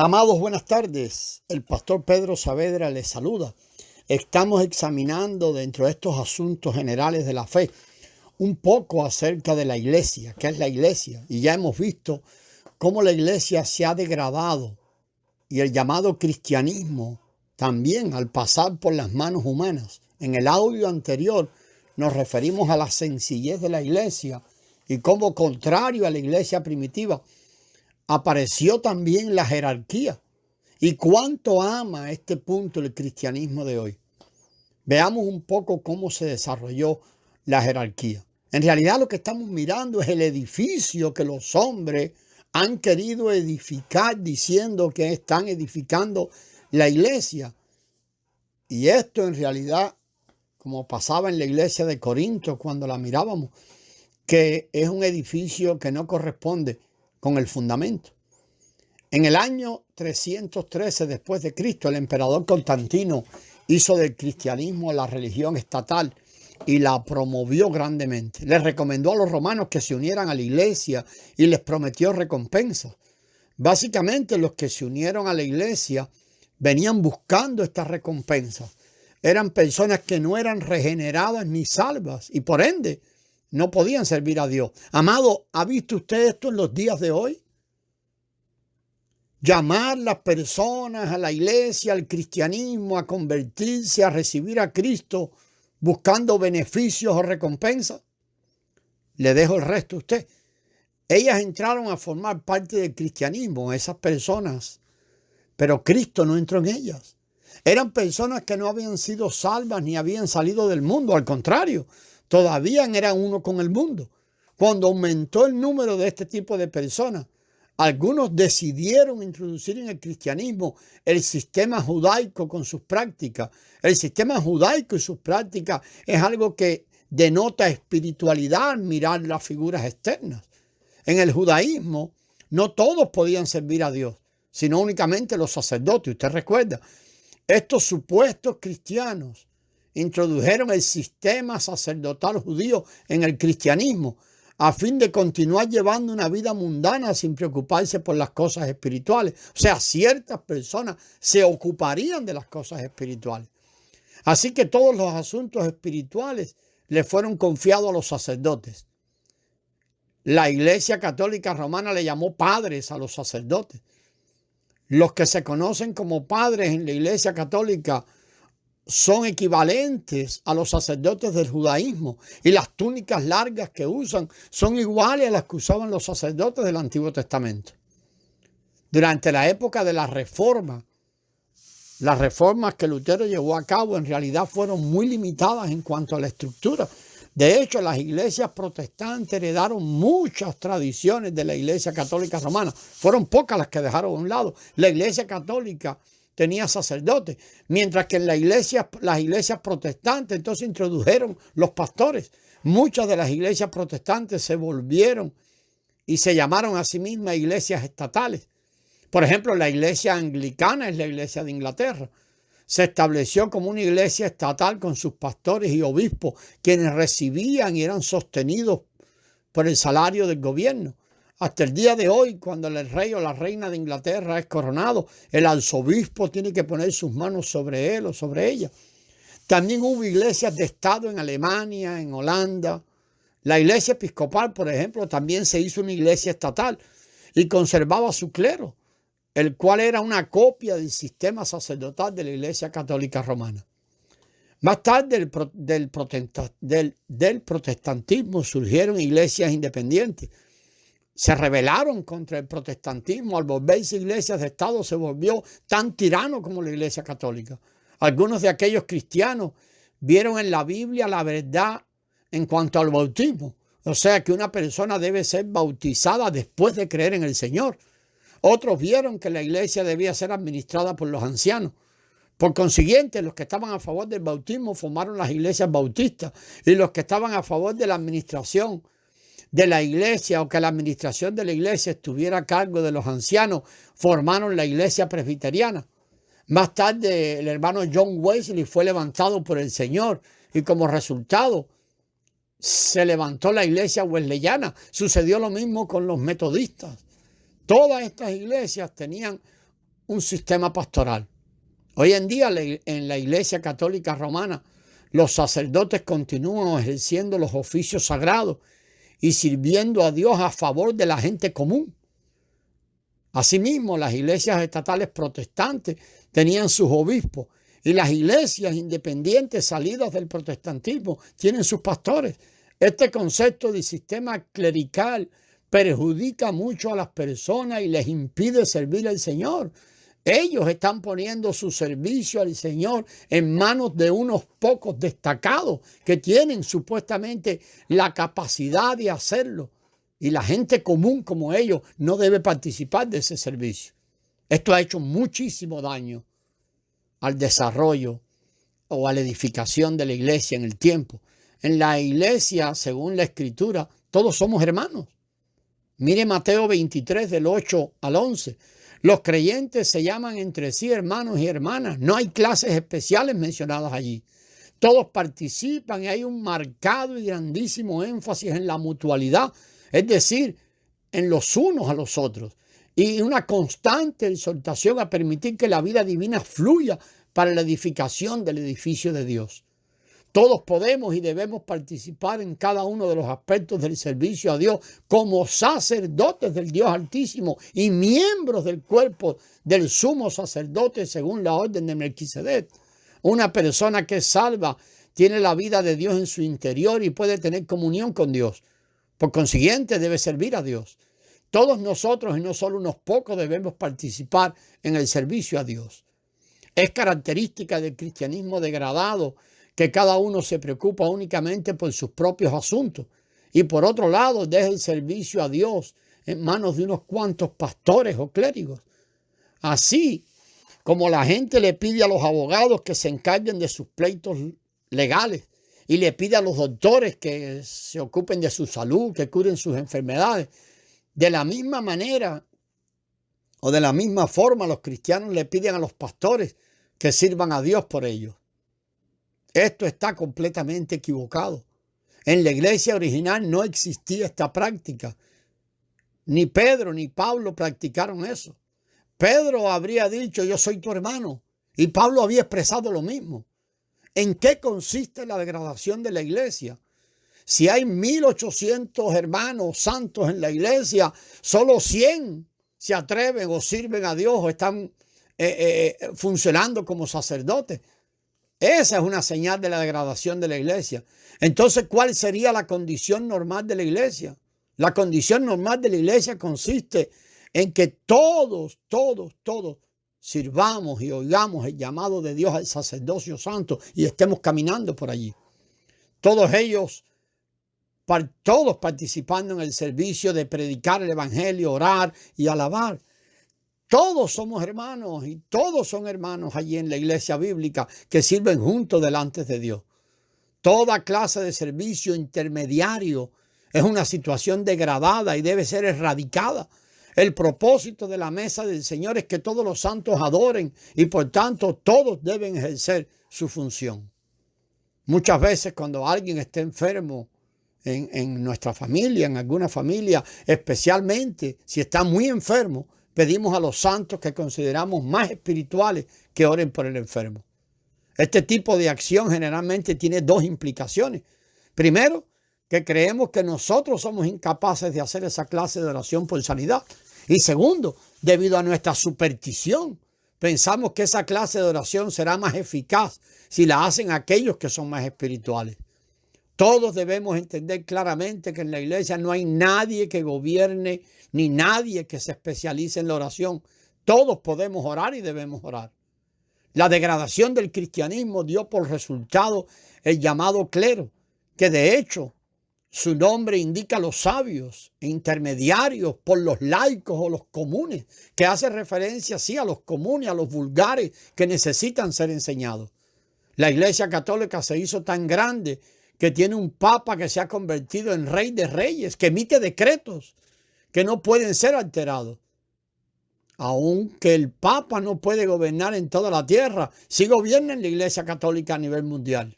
Amados, buenas tardes. El pastor Pedro Saavedra les saluda. Estamos examinando dentro de estos asuntos generales de la fe un poco acerca de la iglesia, qué es la iglesia. Y ya hemos visto cómo la iglesia se ha degradado y el llamado cristianismo también al pasar por las manos humanas. En el audio anterior nos referimos a la sencillez de la iglesia y cómo, contrario a la iglesia primitiva, apareció también la jerarquía. ¿Y cuánto ama este punto el cristianismo de hoy? Veamos un poco cómo se desarrolló la jerarquía. En realidad lo que estamos mirando es el edificio que los hombres han querido edificar diciendo que están edificando la iglesia. Y esto en realidad, como pasaba en la iglesia de Corinto cuando la mirábamos, que es un edificio que no corresponde con el fundamento. En el año 313 después de Cristo, el emperador Constantino hizo del cristianismo la religión estatal y la promovió grandemente. Les recomendó a los romanos que se unieran a la iglesia y les prometió recompensas. Básicamente los que se unieron a la iglesia venían buscando estas recompensas. Eran personas que no eran regeneradas ni salvas y por ende no podían servir a Dios. Amado, ¿ha visto usted esto en los días de hoy? Llamar a las personas a la iglesia, al cristianismo, a convertirse, a recibir a Cristo, buscando beneficios o recompensas. Le dejo el resto a usted. Ellas entraron a formar parte del cristianismo, esas personas, pero Cristo no entró en ellas. Eran personas que no habían sido salvas ni habían salido del mundo, al contrario, todavía eran uno con el mundo. Cuando aumentó el número de este tipo de personas, algunos decidieron introducir en el cristianismo el sistema judaico con sus prácticas. El sistema judaico y sus prácticas es algo que denota espiritualidad al mirar las figuras externas. En el judaísmo no todos podían servir a Dios, sino únicamente los sacerdotes. Usted recuerda, estos supuestos cristianos introdujeron el sistema sacerdotal judío en el cristianismo a fin de continuar llevando una vida mundana sin preocuparse por las cosas espirituales. O sea, ciertas personas se ocuparían de las cosas espirituales. Así que todos los asuntos espirituales le fueron confiados a los sacerdotes. La Iglesia Católica Romana le llamó padres a los sacerdotes. Los que se conocen como padres en la Iglesia Católica son equivalentes a los sacerdotes del judaísmo y las túnicas largas que usan son iguales a las que usaban los sacerdotes del Antiguo Testamento. Durante la época de la Reforma, las reformas que Lutero llevó a cabo en realidad fueron muy limitadas en cuanto a la estructura. De hecho, las iglesias protestantes heredaron muchas tradiciones de la Iglesia Católica Romana. Fueron pocas las que dejaron a un lado. La Iglesia Católica tenía sacerdotes, mientras que en las iglesias protestantes entonces introdujeron los pastores. Muchas de las iglesias protestantes se volvieron y se llamaron a sí mismas iglesias estatales. Por ejemplo, la iglesia anglicana es la iglesia de Inglaterra. Se estableció como una iglesia estatal con sus pastores y obispos, quienes recibían y eran sostenidos por el salario del gobierno. Hasta el día de hoy, cuando el rey o la reina de Inglaterra es coronado, el arzobispo tiene que poner sus manos sobre él o sobre ella. También hubo iglesias de Estado en Alemania, en Holanda. La iglesia episcopal, por ejemplo, también se hizo una iglesia estatal y conservaba su clero, el cual era una copia del sistema sacerdotal de la Iglesia Católica Romana. Más tarde del protestantismo surgieron iglesias independientes. Se rebelaron contra el protestantismo. Al volverse iglesias de Estado se volvió tan tirano como la Iglesia Católica. Algunos de aquellos cristianos vieron en la Biblia la verdad en cuanto al bautismo. O sea que una persona debe ser bautizada después de creer en el Señor. Otros vieron que la iglesia debía ser administrada por los ancianos. Por consiguiente, los que estaban a favor del bautismo formaron las iglesias bautistas y los que estaban a favor de la administración de la iglesia o que la administración de la iglesia estuviera a cargo de los ancianos formaron la iglesia presbiteriana. Más tarde, el hermano John Wesley fue levantado por el Señor y como resultado se levantó la iglesia wesleyana. Sucedió lo mismo con los metodistas. Todas estas iglesias tenían un sistema pastoral. Hoy en día en la Iglesia Católica Romana, los sacerdotes continúan ejerciendo los oficios sagrados y sirviendo a Dios a favor de la gente común. Asimismo, las iglesias estatales protestantes tenían sus obispos y las iglesias independientes salidas del protestantismo tienen sus pastores. Este concepto de sistema clerical perjudica mucho a las personas y les impide servir al Señor. Ellos están poniendo su servicio al Señor en manos de unos pocos destacados que tienen supuestamente la capacidad de hacerlo. Y la gente común como ellos no debe participar de ese servicio. Esto ha hecho muchísimo daño al desarrollo o a la edificación de la iglesia en el tiempo. En la iglesia, según la Escritura, todos somos hermanos. Mire Mateo 23, del 8 al 11. Los creyentes se llaman entre sí hermanos y hermanas. No hay clases especiales mencionadas allí. Todos participan y hay un marcado y grandísimo énfasis en la mutualidad, es decir, en los unos a los otros. Y una constante exhortación a permitir que la vida divina fluya para la edificación del edificio de Dios. Todos podemos y debemos participar en cada uno de los aspectos del servicio a Dios como sacerdotes del Dios Altísimo y miembros del cuerpo del sumo sacerdote según la orden de Melquisedec. Una persona que es salva tiene la vida de Dios en su interior y puede tener comunión con Dios. Por consiguiente, debe servir a Dios. Todos nosotros, y no solo unos pocos, debemos participar en el servicio a Dios. Es característica del cristianismo degradado que cada uno se preocupa únicamente por sus propios asuntos y por otro lado deja el servicio a Dios en manos de unos cuantos pastores o clérigos. Así como la gente le pide a los abogados que se encarguen de sus pleitos legales y le pide a los doctores que se ocupen de su salud, que curen sus enfermedades, de la misma manera o de la misma forma los cristianos le piden a los pastores que sirvan a Dios por ellos. Esto está completamente equivocado. En la iglesia original no existía esta práctica. Ni Pedro ni Pablo practicaron eso. Pedro habría dicho, yo soy tu hermano. Y Pablo había expresado lo mismo. ¿En qué consiste la degradación de la iglesia? Si hay 1800 hermanos santos en la iglesia, solo 100 se atreven o sirven a Dios o están funcionando como sacerdotes. Esa es una señal de la degradación de la iglesia. Entonces, ¿cuál sería la condición normal de la iglesia? La condición normal de la iglesia consiste en que todos sirvamos y oigamos el llamado de Dios al sacerdocio santo y estemos caminando por allí. Todos participando en el servicio de predicar el evangelio, orar y alabar. Todos somos hermanos y todos son hermanos allí en la iglesia bíblica que sirven juntos delante de Dios. Toda clase de servicio intermediario es una situación degradada y debe ser erradicada. El propósito de la mesa del Señor es que todos los santos adoren y por tanto todos deben ejercer su función. Muchas veces cuando alguien está enfermo en nuestra familia, en alguna familia, especialmente si está muy enfermo, pedimos a los santos que consideramos más espirituales que oren por el enfermo. Este tipo de acción generalmente tiene dos implicaciones. Primero, que creemos que nosotros somos incapaces de hacer esa clase de oración por sanidad. Y segundo, debido a nuestra superstición, pensamos que esa clase de oración será más eficaz si la hacen aquellos que son más espirituales. Todos debemos entender claramente que en la iglesia no hay nadie que gobierne ni nadie que se especialice en la oración. Todos podemos orar y debemos orar. La degradación del cristianismo dio por resultado el llamado clero, que de hecho su nombre indica a los sabios e intermediarios por los laicos o los comunes, que hace referencia así a los comunes, a los vulgares que necesitan ser enseñados. La Iglesia Católica se hizo tan grande que tiene un papa que se ha convertido en rey de reyes, que emite decretos que no pueden ser alterados. Aunque el papa no puede gobernar en toda la tierra, sí gobierna en la Iglesia Católica a nivel mundial.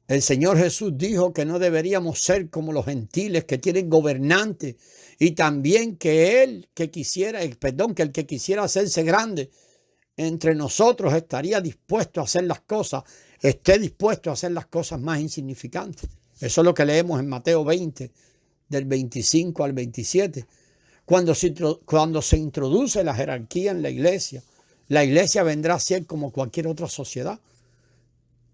El Señor Jesús dijo que no deberíamos ser como los gentiles que tienen gobernantes, y también que el que quisiera hacerse grande entre nosotros estaría dispuesto a hacer las cosas, esté dispuesto a hacer las cosas más insignificantes. Eso es lo que leemos en Mateo 20, del 25 al 27. Cuando se introduce la jerarquía en la iglesia vendrá a ser como cualquier otra sociedad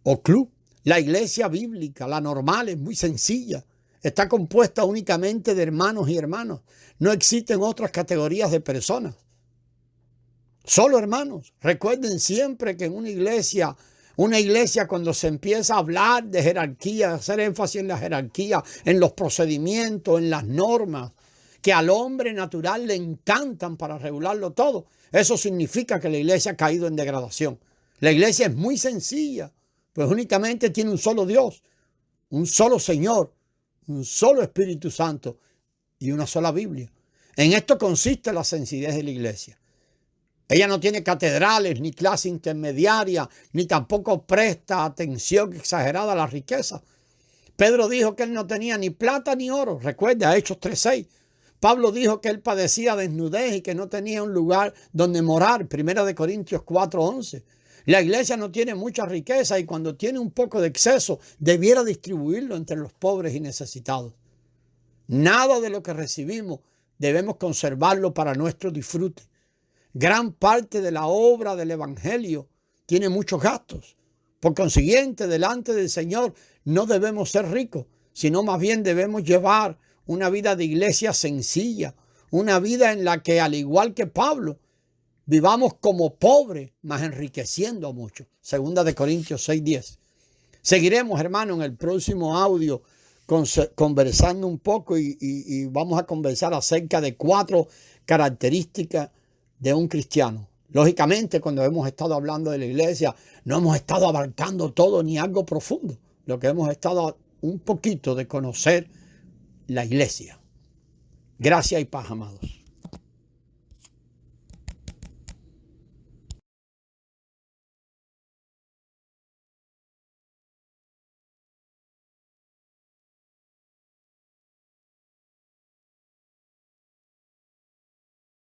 o club. La iglesia bíblica, la normal, es muy sencilla. Está compuesta únicamente de hermanos y hermanas. No existen otras categorías de personas. Solo hermanos. Recuerden siempre que en una iglesia cuando se empieza a hablar de jerarquía, hacer énfasis en la jerarquía, en los procedimientos, en las normas, que al hombre natural le encantan para regularlo todo, eso significa que la iglesia ha caído en degradación. La iglesia es muy sencilla, pues únicamente tiene un solo Dios, un solo Señor, un solo Espíritu Santo y una sola Biblia. En esto consiste la sencillez de la iglesia. Ella no tiene catedrales, ni clase intermediaria, ni tampoco presta atención exagerada a la riqueza. Pedro dijo que él no tenía ni plata ni oro. Recuerda, Hechos 3:6. Pablo dijo que él padecía desnudez y que no tenía un lugar donde morar. 1 Corintios 4:11. La iglesia no tiene mucha riqueza y cuando tiene un poco de exceso, debiera distribuirlo entre los pobres y necesitados. Nada de lo que recibimos debemos conservarlo para nuestro disfrute. Gran parte de la obra del Evangelio tiene muchos gastos. Por consiguiente, delante del Señor no debemos ser ricos, sino más bien debemos llevar una vida de iglesia sencilla, una vida en la que, al igual que Pablo, vivamos como pobres, mas enriqueciendo a muchos. 2 Corintios 6:10. Seguiremos, hermano, en el próximo audio conversando un poco y vamos a conversar acerca de 4 características de un cristiano. Lógicamente, cuando hemos estado hablando de la iglesia, no hemos estado abarcando todo ni algo profundo. Lo que hemos estado un poquito de conocer la iglesia. Gracias y paz, amados.